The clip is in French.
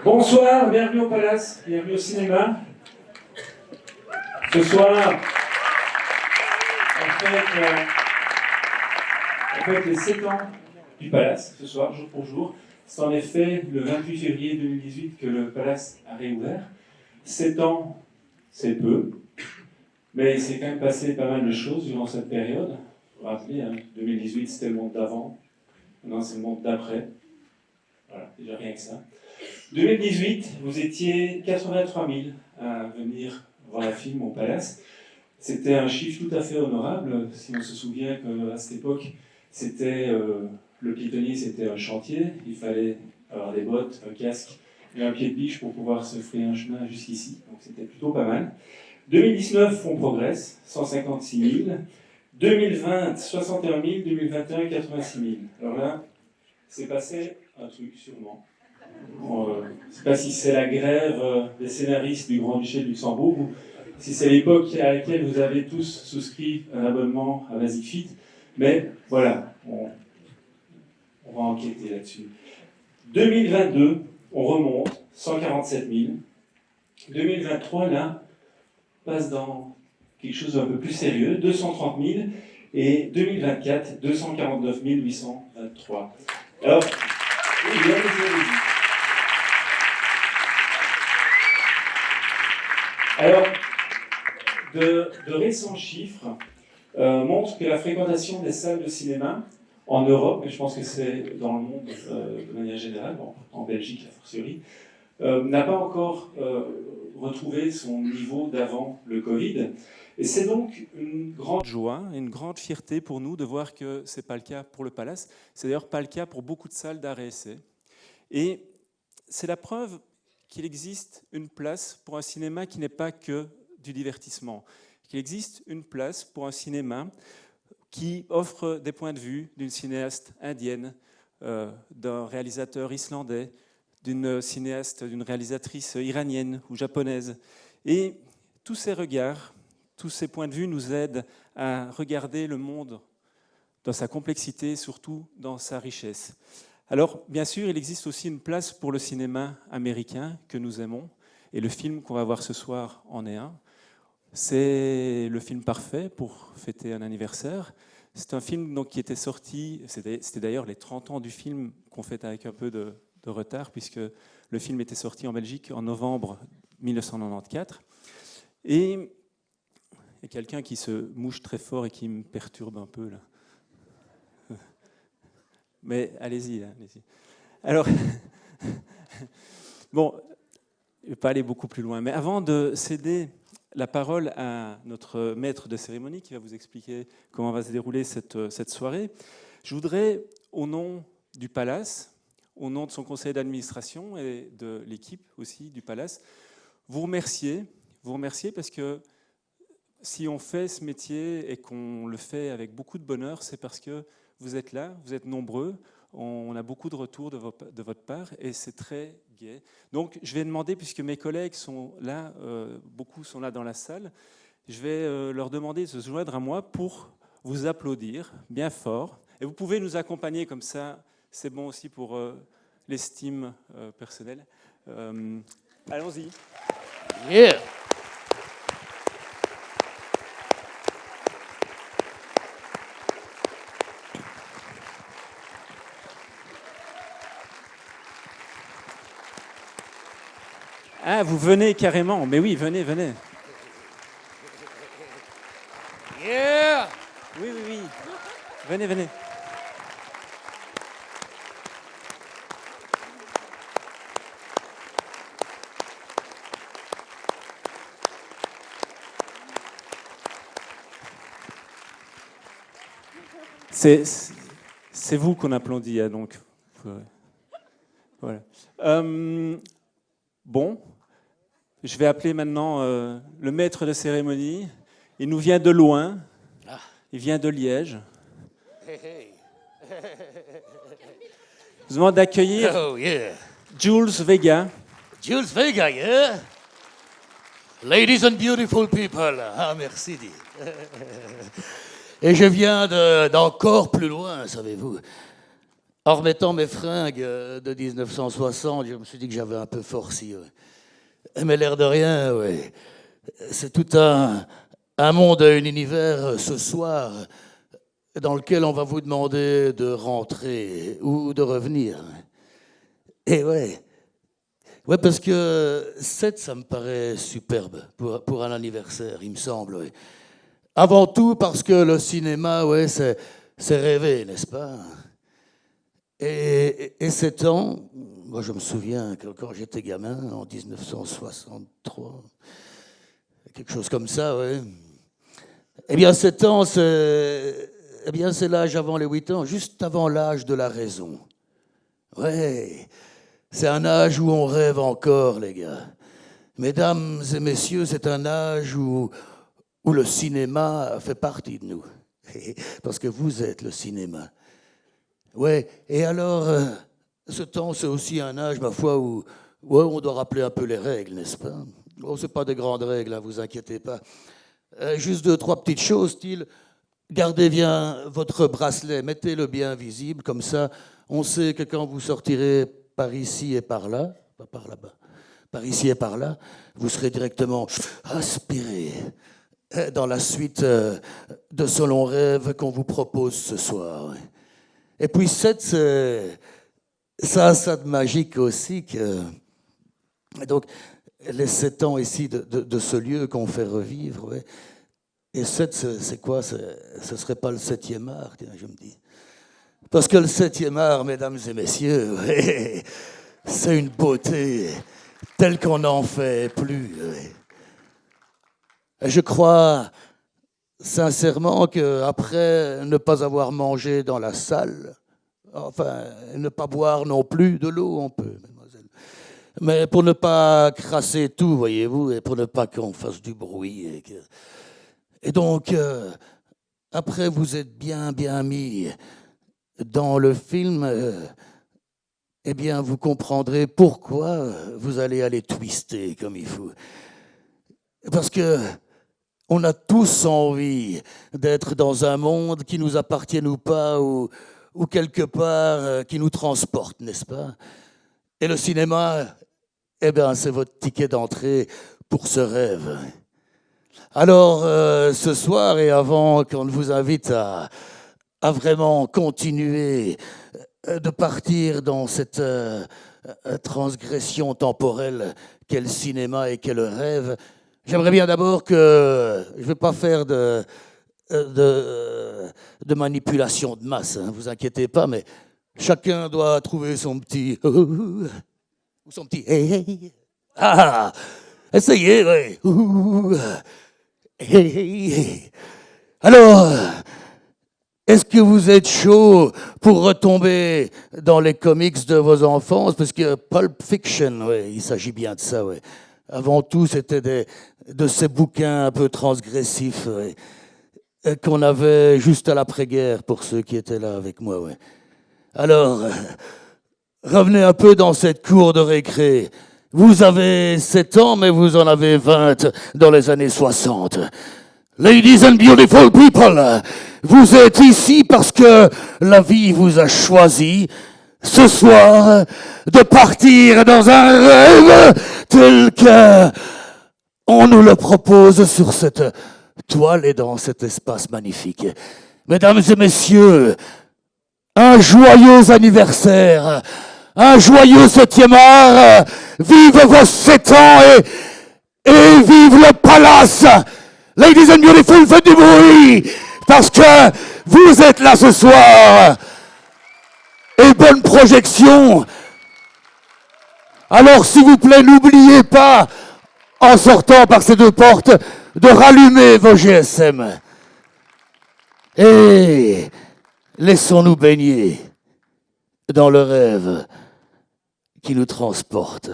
Bonsoir, bienvenue au Palace, bienvenue au cinéma. Ce soir, on fête les 7 ans du Palace, ce soir, jour pour jour. C'est en effet le 28 février 2018 que le Palace a réouvert. 7 ans, c'est peu, mais il s'est quand même passé pas mal de choses durant cette période. Vous vous rappelez, 2018 c'était le monde d'avant, maintenant c'est le monde d'après. Voilà, déjà rien que ça. 2018, vous étiez 83 000 à venir voir un film au Palace. C'était un chiffre tout à fait honorable, si on se souvient qu'à cette époque, le piétonnier, c'était un chantier. Il fallait avoir des bottes, un casque et un pied de biche pour pouvoir se frayer un chemin jusqu'ici. Donc c'était plutôt pas mal. 2019, on progresse, 156 000. 2020, 61 000. 2021, 86 000. Alors là, c'est passé un truc, sûrement. Je ne sais pas si c'est la grève des scénaristes du Grand-Duché de Luxembourg ou si c'est l'époque à laquelle vous avez tous souscrit un abonnement à Basic Fit, mais voilà, on va enquêter là-dessus. 2022, on remonte, 147 000. 2023, là, passe dans quelque chose d'un peu plus sérieux, 230 000. Et 2024, 249 823. Alors, de récents chiffres montrent que la fréquentation des salles de cinéma en Europe, et je pense que c'est dans le monde de manière générale, bon, en Belgique a fortiori, n'a pas encore retrouvé son niveau d'avant le Covid. Et c'est donc une grande joie, une grande fierté pour nous de voir que ce n'est pas le cas pour le Palace. C'est d'ailleurs pas le cas pour beaucoup de salles d'art et essai. Et c'est la preuve qu'il existe une place pour un cinéma qui n'est pas que du divertissement, qu'il existe une place pour un cinéma qui offre des points de vue d'une cinéaste indienne, d'un réalisateur islandais, d'une réalisatrice iranienne ou japonaise. Et tous ces regards, tous ces points de vue nous aident à regarder le monde dans sa complexité, surtout dans sa richesse. Alors, bien sûr, il existe aussi une place pour le cinéma américain que nous aimons, et le film qu'on va voir ce soir en est un. C'est le film parfait pour fêter un anniversaire. C'est un film donc, qui était sorti, c'était d'ailleurs les 30 ans du film qu'on fête avec un peu de retard, puisque le film était sorti en Belgique en novembre 1994. Et il y a quelqu'un qui se mouche très fort et qui me perturbe un peu, là. Mais allez-y, allez-y. Alors, bon, je ne vais pas aller beaucoup plus loin, mais avant de céder la parole à notre maître de cérémonie qui va vous expliquer comment va se dérouler cette soirée, je voudrais, au nom du Palace, au nom de son conseil d'administration et de l'équipe aussi du Palace, vous remercier parce que si on fait ce métier et qu'on le fait avec beaucoup de bonheur, c'est parce que vous êtes là, vous êtes nombreux, on a beaucoup de retours de votre part et c'est très gai. Donc je vais demander, puisque mes collègues sont là, beaucoup sont là dans la salle, je vais leur demander de se joindre à moi pour vous applaudir bien fort. Et vous pouvez nous accompagner comme ça, c'est bon aussi pour l'estime personnelle. Allons-y. Yeah. Ah, vous venez carrément. Mais oui, venez. Yeah. Oui. Venez. C'est vous qu'on applaudit, hein, donc. Voilà. Bon, je vais appeler maintenant le maître de cérémonie. Il nous vient de loin. Il vient de Liège. Hey. Je vous demande d'accueillir Jules Vega. Jules Vega, yeah? Ladies and beautiful people. Ah, merci. Et je viens d'encore plus loin, savez-vous. en remettant mes fringues de 1960, je me suis dit que j'avais un peu forci. Ouais. Mais l'air de rien, ouais. C'est tout un monde, un univers ce soir dans lequel on va vous demander de rentrer ou de revenir. Et ouais, parce que 7, ça me paraît superbe pour un anniversaire, il me semble. Ouais. Avant tout parce que le cinéma, ouais, c'est rêver, n'est-ce pas? Et 7 ans, moi je me souviens que quand j'étais gamin, en 1963, quelque chose comme ça, ouais. Eh bien, 7 ans, c'est l'âge avant les 8 ans, juste avant l'âge de la raison. Ouais, c'est un âge où on rêve encore, les gars. Mesdames et messieurs, c'est un âge où le cinéma fait partie de nous. Parce que vous êtes le cinéma. Ouais, et alors, ce temps, c'est aussi un âge, ma foi, où ouais, on doit rappeler un peu les règles, n'est-ce pas? Oh, c'est pas des grandes règles, hein, vous inquiétez pas. Juste 2, 3 petites choses, style, gardez bien votre bracelet, mettez-le bien visible, comme ça, on sait que quand vous sortirez par ici et par là, pas par là-bas, par ici et par là, vous serez directement aspiré dans la suite de ce long rêve qu'on vous propose ce soir. Et puis 7, ça a ça de magique aussi que... Donc, les 7 ans ici de ce lieu qu'on fait revivre, ouais. Et 7, c'est quoi? Ce serait pas le 7e art, je me dis. Parce que le 7e art, mesdames et messieurs, ouais, c'est une beauté telle qu'on n'en fait plus. Ouais. Et je crois sincèrement qu'après ne pas avoir mangé dans la salle, enfin, ne pas boire non plus de l'eau, on peut, mademoiselle. Mais pour ne pas crasser tout, voyez-vous, et pour ne pas qu'on fasse du bruit. Et donc, après vous êtes bien mis dans le film, eh bien, vous comprendrez pourquoi vous allez aller twister comme il faut. Parce que on a tous envie d'être dans un monde qui nous appartienne ou pas, ou quelque part qui nous transporte, n'est-ce pas? Et le cinéma, eh bien, c'est votre ticket d'entrée pour ce rêve. Alors, ce soir, et avant qu'on ne vous invite à vraiment continuer de partir dans cette transgression temporelle qu'est le cinéma et qu'est le rêve, j'aimerais bien d'abord que... Je ne vais pas faire de manipulation de masse, hein, vous inquiétez pas, mais chacun doit trouver son petit... ou son petit... Hey, hey. Ah, essayez, oui. Hey. Alors, est-ce que vous êtes chaud pour retomber dans les comics de vos enfances? Parce que Pulp Fiction, ouais, il s'agit bien de ça. Ouais. Avant tout, c'était de ces bouquins un peu transgressifs ouais, qu'on avait juste à l'après-guerre, pour ceux qui étaient là avec moi. Ouais. Alors, revenez un peu dans cette cour de récré. Vous avez 7 ans, mais vous en avez 20 dans les années 60. Ladies and beautiful people, vous êtes ici parce que la vie vous a choisi ce soir de partir dans un rêve tel que on nous le propose sur cette toile et dans cet espace magnifique. Mesdames et messieurs, un joyeux anniversaire, un joyeux 7e art, vive vos 7 ans et vive le palace! Ladies and beautiful, faites du bruit, parce que vous êtes là ce soir. Et bonne projection. Alors, s'il vous plaît, n'oubliez pas, en sortant par ces 2 portes, de rallumer vos GSM. Et laissons-nous baigner dans le rêve qui nous transporte.